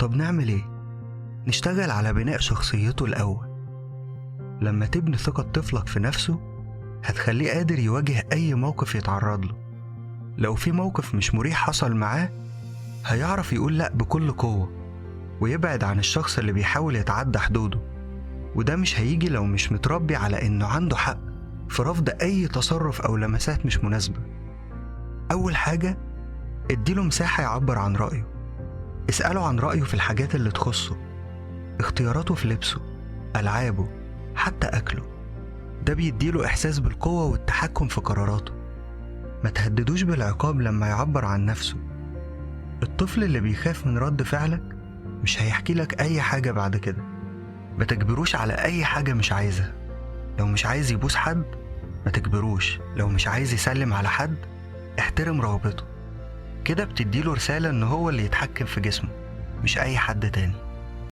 طب نعمل ايه؟ نشتغل على بناء شخصيته الأول. لما تبني ثقة طفلك في نفسه هتخليه قادر يواجه أي موقف يتعرض له. لو في موقف مش مريح حصل معاه هيعرف يقول لأ بكل قوة ويبعد عن الشخص اللي بيحاول يتعدى حدوده، وده مش هيجي لو مش متربي على إنه عنده حق في رفض أي تصرف أو لمسات مش مناسبة. أول حاجة، اديله مساحة يعبر عن رأيه. اسأله عن رأيه في الحاجات اللي تخصه، اختياراته في لبسه، ألعابه، حتى أكله. ده بيديله إحساس بالقوة والتحكم في قراراته. ما تهددوش بالعقاب لما يعبر عن نفسه. الطفل اللي بيخاف من رد فعلك مش هيحكي لك أي حاجة بعد كده. ما تجبروش على أي حاجة مش عايزها. لو مش عايز يبوس حد ما تجبروش، لو مش عايز يسلم على حد احترم رغبته. كده بتديله رسالة إن هو اللي يتحكم في جسمه مش أي حد تاني.